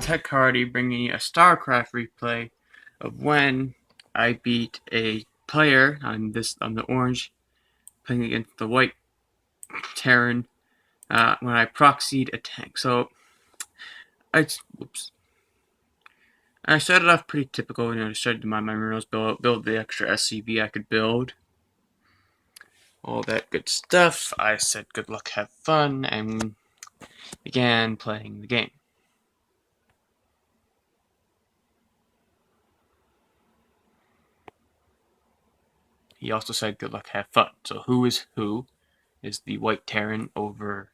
TechHardy bringing you a StarCraft replay of when I beat a player on the orange playing against the white Terran when I proxied a tank. So I started off pretty typical, I started to mine my minerals, build the extra SCV I could build, all that good stuff. I said good luck, have fun, and began playing the game. He also said good luck, have fun. So who is the white Terran over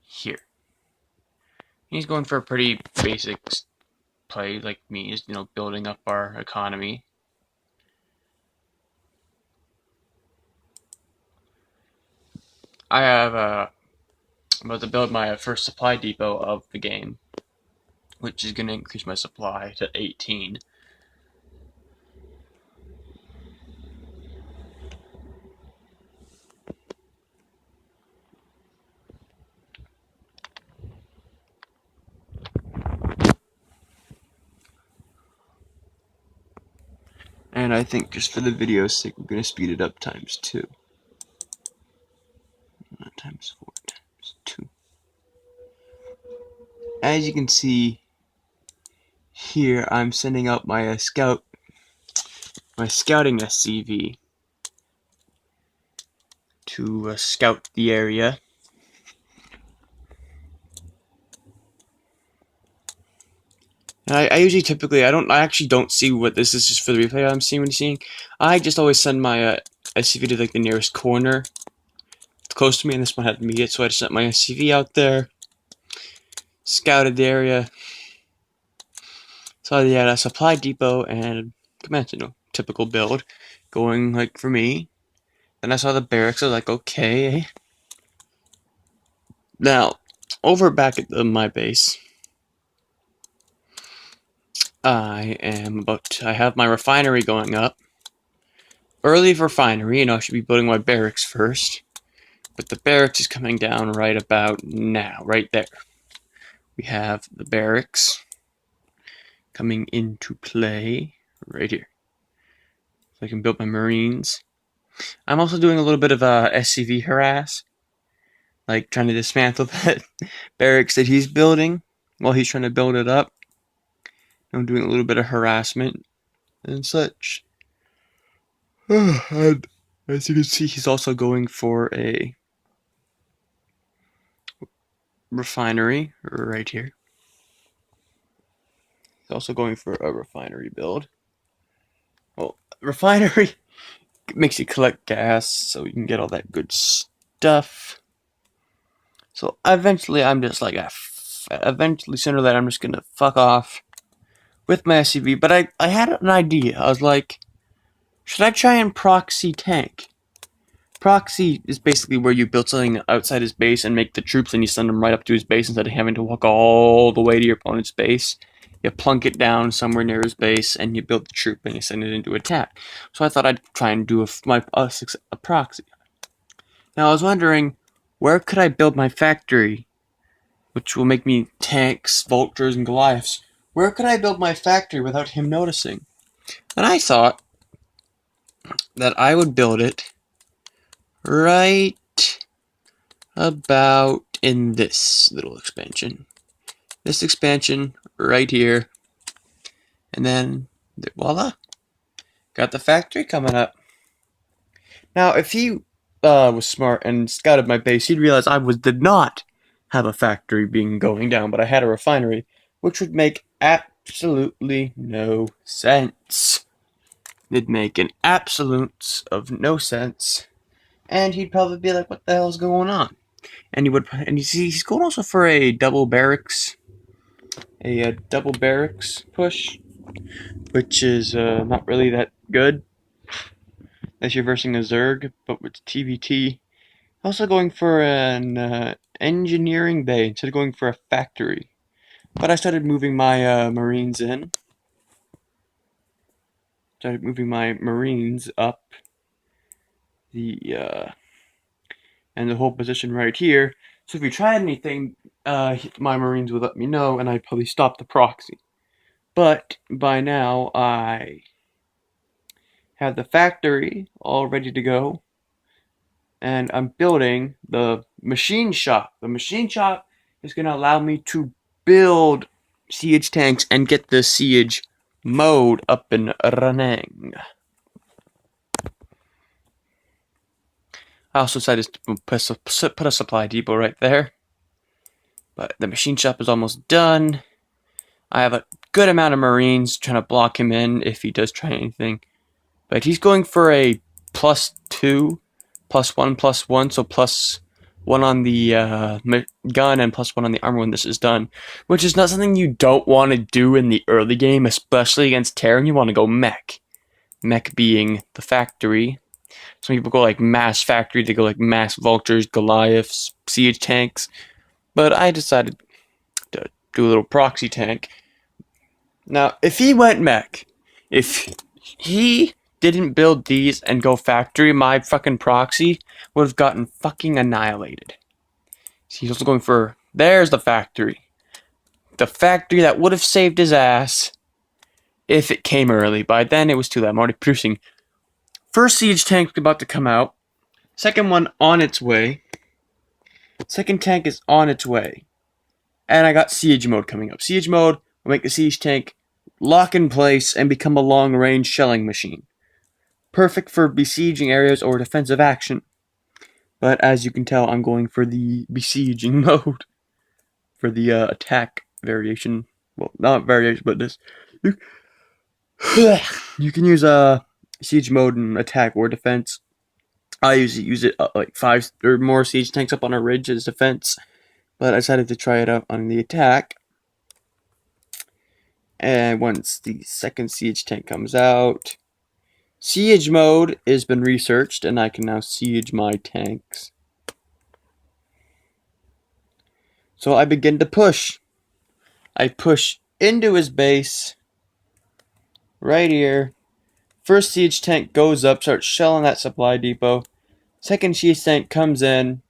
here. He's going for a pretty basic play like me, is building up our economy. I have I'm about to build my first supply depot of the game, which is going to increase my supply to 18. And I think just for the video's sake, we're going to speed it up times 2. Not times 4, times 2. As you can see here, I'm sending out my scouting SCV to scout the area. And I actually don't see what this is, just for the replay I'm seeing. I just always send my SCV to like the nearest corner close to me, and this one had immediate, so I just sent my SCV out there, scouted the area, saw they had a supply depot, and commenced, typical build, going like for me. Then I saw the barracks, I was like, okay. Now, over back at my base, I have my refinery going up. Early refinery, I should be building my barracks first. But the barracks is coming down right about now, right there. We have the barracks coming into play right here. So I can build my Marines. I'm also doing a little bit of SCV harass, like trying to dismantle that barracks that he's building while he's trying to build it up. I'm doing a little bit of harassment and such. And as you can see, he's also going for a refinery right here. He's also going for a refinery build. Well, refinery makes you collect gas, so you can get all that good stuff. So eventually, I'm just like, sooner or later, I'm just gonna fuck off with my SCV. But I had an idea. I was like, should I try and proxy tank? Proxy is basically where you build something outside his base and make the troops, and you send them right up to his base instead of having to walk all the way to your opponent's base. You plunk it down somewhere near his base, and you build the troop, and you send it into attack. So I thought I'd try and do a proxy. Now I was wondering, where could I build my factory, which will make me tanks, vultures, and Goliaths? Where could I build my factory without him noticing? And I thought that I would build it right about in this little expansion. This expansion right here. And then, voila, got the factory coming up. Now, if he was smart and scouted my base, he'd realize I did not have a factory going down, but I had a refinery, which would make absolutely no sense. It'd make an absolute of no sense, and he'd probably be like, "What the hell's going on?" And you see, he's going also for a double barracks push, which is not really that good. Unless you're versing a Zerg, but with TVT. Also going for an engineering bay instead of going for a factory. But I started moving my Marines in. Started moving my Marines up and the whole position right here. So if you tried anything my Marines would let me know, and I'd probably stop the proxy. But by now, I have the factory all ready to go, and I'm building the machine shop. The machine shop is going to allow me to build siege tanks and get the siege mode up and running. I also decided to put a supply depot right there. But the machine shop is almost done. I have a good amount of Marines trying to block him in if he does try anything. But he's going for a +2, +1, so +1 on the gun and +1 on the armor when this is done. Which is not something you don't want to do in the early game, especially against Terran. You want to go mech. Mech being the factory. Some people go like mass factory, they go like mass vultures, Goliaths, siege tanks. But I decided to do a little proxy tank. Now, if he went mech, if he didn't build these and go factory, my fucking proxy would have gotten fucking annihilated. So he's also going for, there's the factory. The factory that would have saved his ass if it came early. By then, it was too late. I'm already producing. First siege tank about to come out. Second one on its way. Second tank is on its way. And I got siege mode coming up. Siege mode will make the siege tank lock in place and become a long-range shelling machine. Perfect for besieging areas or defensive action. But as you can tell, I'm going for the besieging mode. For the attack variation. Well, not variation, but this. You can use siege mode in attack or defense. I usually use it like 5 or more siege tanks up on a ridge as defense. But I decided to try it out on the attack. And once the second siege tank comes out, siege mode has been researched, and I can now siege my tanks. So I begin to push. I push into his base, right here. First siege tank goes up, starts shelling that supply depot. Second siege tank comes in.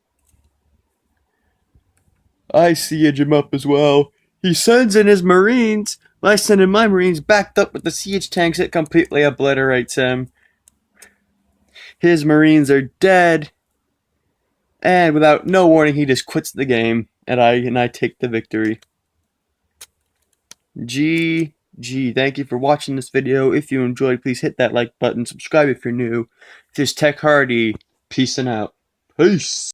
I siege him up as well. He sends in his Marines. I send in my Marines backed up with the siege tanks. It completely obliterates him. His Marines are dead. And without no warning, he just quits the game. And I take the victory. GG. Thank you for watching this video. If you enjoyed, please hit that like button. Subscribe if you're new. This is Tech Hardy. Peace and out. Peace.